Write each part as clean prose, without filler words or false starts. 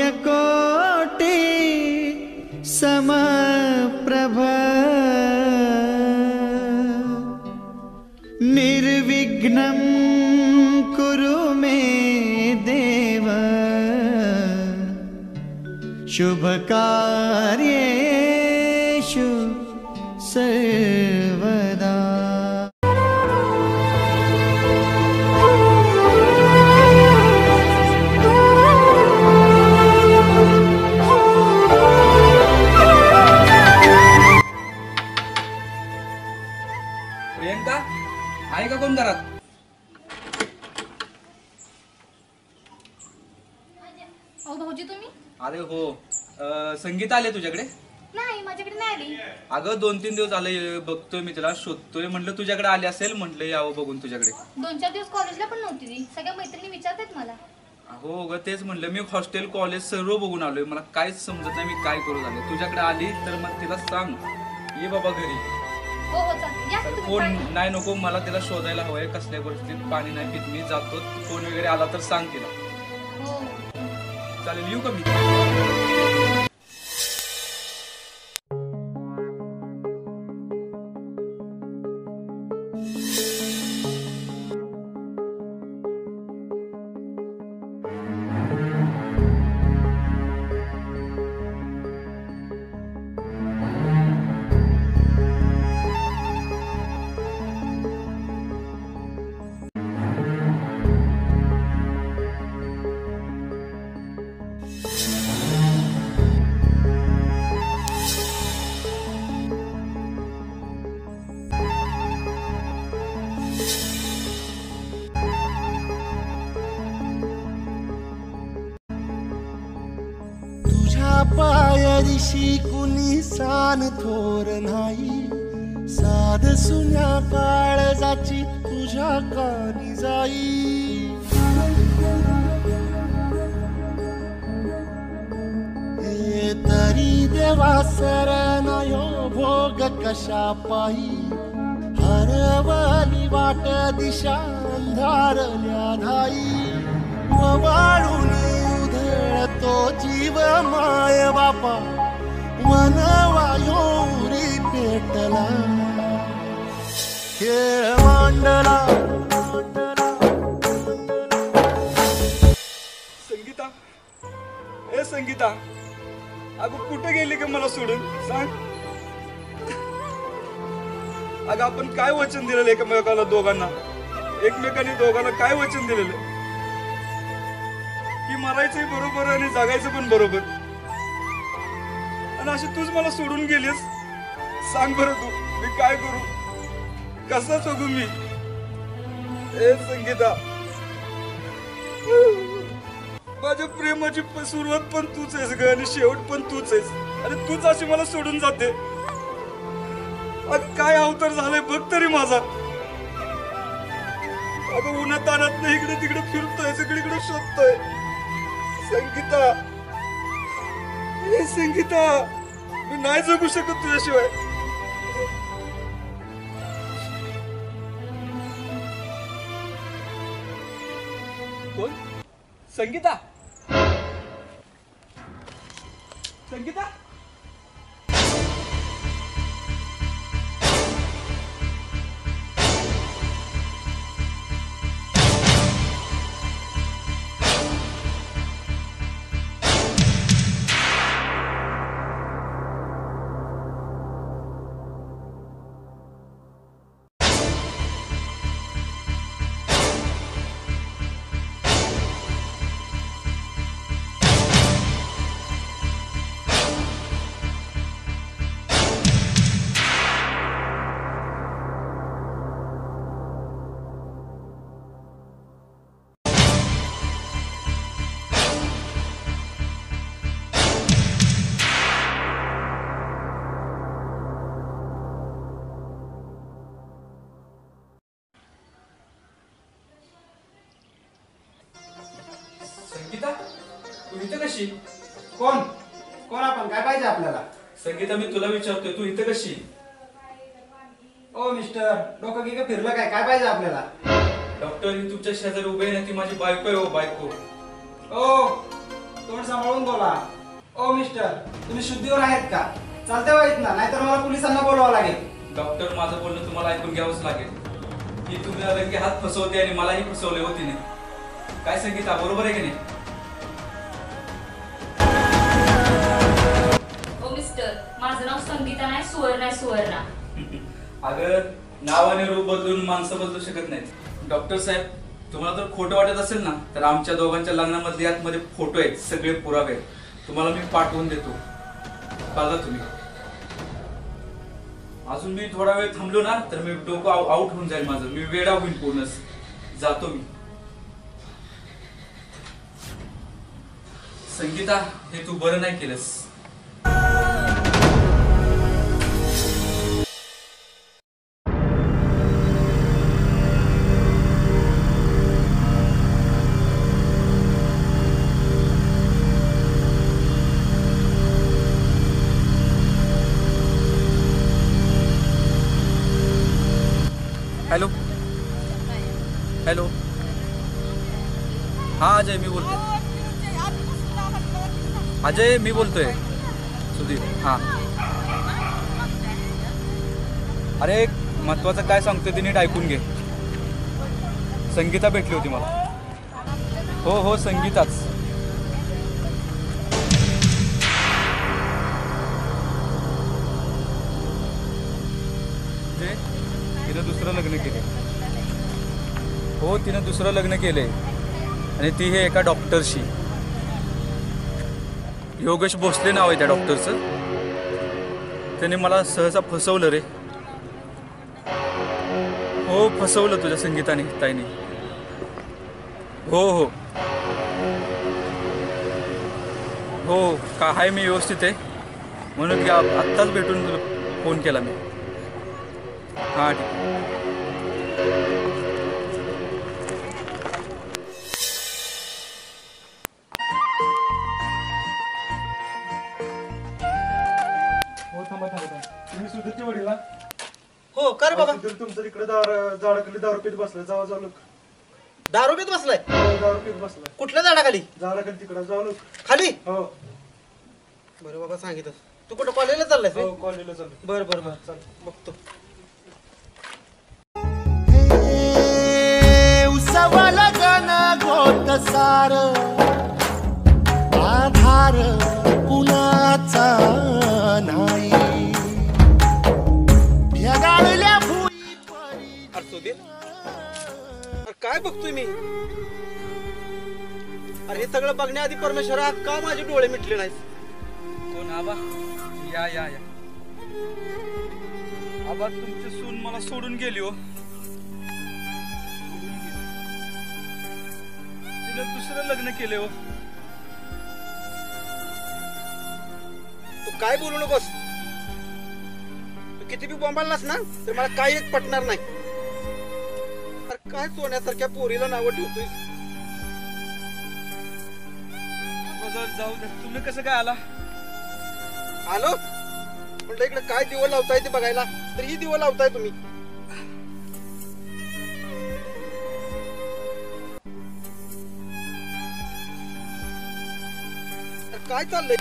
सूर्यकोटि समप्रभ निर्विघ्नं कुरु मे देव शुभकार्येषु सर्वदा। प्रियंका आहे का कोण घरात? अहो भाऊजी तुम्ही? अरे हो, संगीता आले तुझ्याकडे? नाही, माझ्याकडे नाही आली. अगं 2-3 दिवस आले बघतोय मी तिला, शोधतोय, म्हटलं तुझ्याकडे आली असेल, म्हटलं यावं बघून तुझ्याकडे. 2-4 दिवस कॉलेजला पण नव्हती ती. सगळ्या मैत्रिणी विचारतात मला. हो ग, तेच म्हटलं मी हॉस्टेल कॉलेज सर्व बघून आलोय, मला काहीच समजत नाही मी काय करू झाले. तुझ्याकडे आली तर मग तिला सांग ये बाबा घरी. हो हो चालतं. या तुम्ही. फोन नाही नको, मला तिला शोधायला हवंय. कसल्या गोष्टीत पाणी नाही पित मी, जातो. फोन वगैरे आला तर सांग तिला. हो चालेल, येऊ का मी? पायरीशी कुणी सान थोर नाही, साध सुन्या काळजाची तुझ्या कानी जाई. हे तरी देवा सरनायो भोग कशा पायी, हरवली वाट दिशा अंधारल्या धाई. वाळून तो जीव माय बापा वनवायोरी पेटला, खेळ मांडला. संगीता, ए संगीता, अगं कुठे गेली का मला सोडून सांग. अगं आपण काय वचन दिलेलं एकमेकाला, एकमेकांनी दोघांना काय वचन दिलेलं की मरायचंही बरोबर आणि जगायचं पण बरोबर, आणि अशी तूच मला सोडून गेलीस. सांग बरं तू मी काय करू, कसं जगू मी? ए संगीता, माझ्या प्रेमाची सुरुवात पण तूच आहेस ग, आणि शेवट पण तूच आहेस, आणि तूच अशी मला सोडून जाते. अगं काय अवतार झालाय बघ तरी माझा. अगं उन्हात तानात नाही इकडे तिकडे फिरतोय, सगळीकडे शोधतोय. संगीता, संगीता, मी नाही जगू शकत तुझ्याशिवाय. कोण? संगीता, संगीता, संगीता, तू इथे कशी? कोण कोण आपण? काय पाहिजे आपल्याला? संगीता, मी तुला विचारतोय, तू इथे कशी? ओ मिस्टर, डोकं की फिरलं काय? काय पाहिजे आपल्याला? डॉक्टर, ही तुमच्या शेजारी उभे आहे ना, ती माझी बायको आहे. हो बायको. ओ तोंड सांभाळून बोला. ओ मिस्टर, तुम्ही शुद्धीवर आहेत का? चालते वाईट ना, नाहीतर मला पोलिसांना बोलवावं लागेल. डॉक्टर, माझं बोलणं तुम्हाला ऐकून घ्यावंच लागेल. की तुम्ही रंगे हात फसवते आणि मलाही फसवले होते नाही. काय संगीता, बरोबर आहे की नाही? ओ मिस्टर, माझं नाव संगीता नाही, सुवर्णा आहे, सुवर्णा. अगं, नाव आणि रूप बदलून माणसं बदलू शकत नाहीत. डॉक्टर साहेब, तुम्हाला जर खोटं वाटत असेल ना, तर आमच्या दोघांच्या लग्नामध्ये आतमध्ये फोटो आहेत, सगळे पुरावे आहेत. तुम्हाला मी पाठवून देतो, बघा तुम्ही. अजून मी थोडा वेळ थांबलो ना, तर मी डोकं आउट होऊन जाईल माझं. मी वेडा होईल पूर्णच. जातो मी. संगीता, हे तू बरं नाही केलंस. हॅलो हॅलो, हा अजय, मी बोलतोय. अजय, मी बोलतोय. सुधीर, हा. अरे, एक महत्वाचं काय सांगतोय ते नीट ऐकून घे. संगीता भेटली होती मला. हो हो, संगीताच. तिनं दुसरं लग्न केले. हो, तिनं दुसरं लग्न केलंय आणि ती हे एका डॉक्टरशी. योगेश भोसले नाव आहे त्या डॉक्टरचं. त्याने मला सहसा फसवलं रे. हो, फसवलं तुझ्या संगीताने, ताईने. हो हो हो, का आहे मी व्यवस्थित आहे, म्हणून की आत्ताच भेटून तुला फोन केला मी. हां, ठीक. हो, थांबा. तुम्ही सुधीरचे वडील ना? हो, कर बाबा. तुमचं तिकडे झाडाखाली दारू पीत बसलाय. जावा जाऊ लोक. दारू पीत बसलाय? दारू पीत बसलाय. कुठल्या झाडाखाली? झाडाखाली तिकडे जाऊ लोक. खाली? हो. बरं बाबा, सांगितलं. तू कुठं कॉलेजला चाललायस? हो, कॉलेजला चालू. बरं बरं बरं, चाल बघतो. उसवल गण गोत सार आधार कुणाचा नाही भेगाळल्या भुई परी. अरे सुधीर, अरे काय बघतोय मी? अरे हे सगळं बघण्याआधी परमेश्वरा का माझे डोळे मिटले नाहीस? कोण आबा? या या या. आबा, तुमची सून मला सोडून गेली हो. तिने दुसरं लग्न केले हो. तू काय बोलू नकोस. तू किती बी बोंबाललास ना, तर मला काही एक पटणार नाही. अरे काय सोन्यासारख्या पोरीला नावं ठेवतोय? जाऊ दे. तुम्ही कसं काय आला? आलो म्हटलं इकडे काय दिवं लावताय ते बघायला, तर ही दिवं लावताय तुम्ही. काय चाललंय?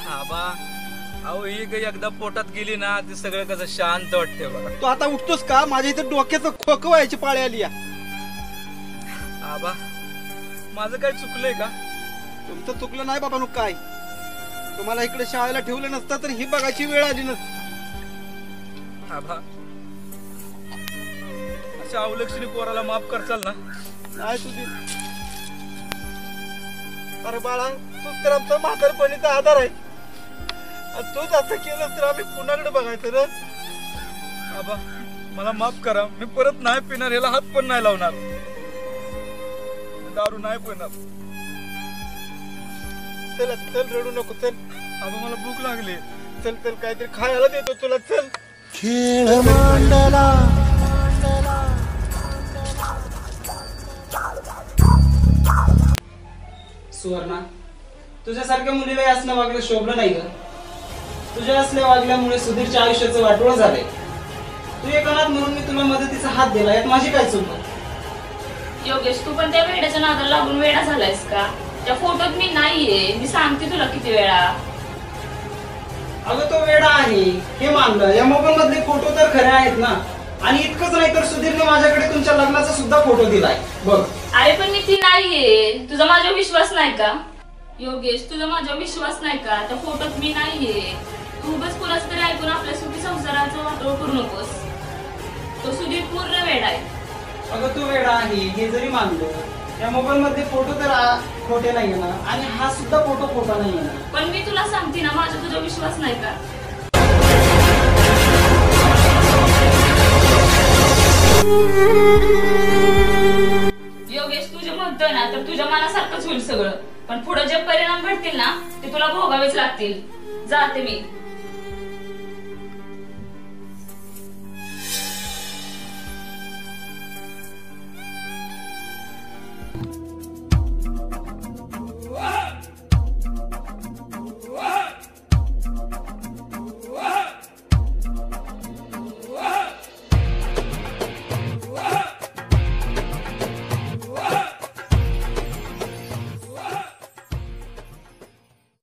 आबा, अहो ही एकदा पोटात गेली ना, ते सगळं कसं शांत वाटते बघा. तू आता उठतोस का? माझ्या इथे डोक्याचं खोकं व्हायची पाळी आली या. आबा, माझं काय चुकलंय का? तुमचं चुकलं नाही बाबा. नुक काय, तुम्हाला इकडे शाळेला ठेवलं नसतं तर ही बघायची वेळ आली नसती. आबा, अशा अवलक्षणी पोराला माफ करचाल ना? नाही तुझी. अरे बाळा, तूच तर आमचा म्हातारपणीचा आधार आहे. आणि तूच असं केलं तर आम्ही कुणाकडे बघायचं रे? आबा, मला माफ करा. मी परत नाही पिणार, याला हात पण नाही लावणार. दारू नाही पिणार. चल चल, रडू नको. चल आबा, मला भूक लागली. चल चल, काहीतरी खायला देतो तुला. चल. खेळ मांडला सुवर्णा, तुझ्यासारख्या मुलीला असणं वागलं शोभलं नाही ग. तुझ्या असल्या वागल्यामुळे सुधीरच्या आयुष्याचं वाटोळं झालंय. तू एक अनाथ म्हणून मी तुला मदतीचा हात दिला, यात माझी काय चूक? योगेश, तू पण त्या वेड्याच्या नादाला लागून वेडा झालायस का? त्या फोटोत मी नाहीये, मी सांगते तुला किती वेळा. अगं तो वेडा आहे हे मानलं. या मोबाईल मधले फोटो तर खरे आहेत ना. आणि इतकंच नाही तर सुधीरने माझ्याकडे तुमच्या लग्नाचा सुद्धा फोटो दिलाय बघ. अरे पण मी ती नाहीये. तुझा माझ्यावर विश्वास नाही का? योगेश, तुझा माझ्यावर विश्वास नाही का? त्या फोटोत मी नाहीये. तू बस कुणाच तरी ऐकून आपल्या सुखी संसाराचं वाटोळ करू नकोस. तो सुधीर पूर्ण वेडा आहे. अगं तो वेडा आहे हे जरी मानलं, या मोबाईल मध्ये फोटो तर खोटे नाहीये ना, आणि हा सुद्धा फोटो खोटा नाहीये ना. पण मी तुला सांगते ना, माझा तुझा विश्वास नाही का? योगेश, तुझे म्हणतोय ना तर तुझ्या मनासारखंच होईल सगळं, पण पुढे जे परिणाम घडतील ना ते तुला भोगावेच लागतील. जाते मी.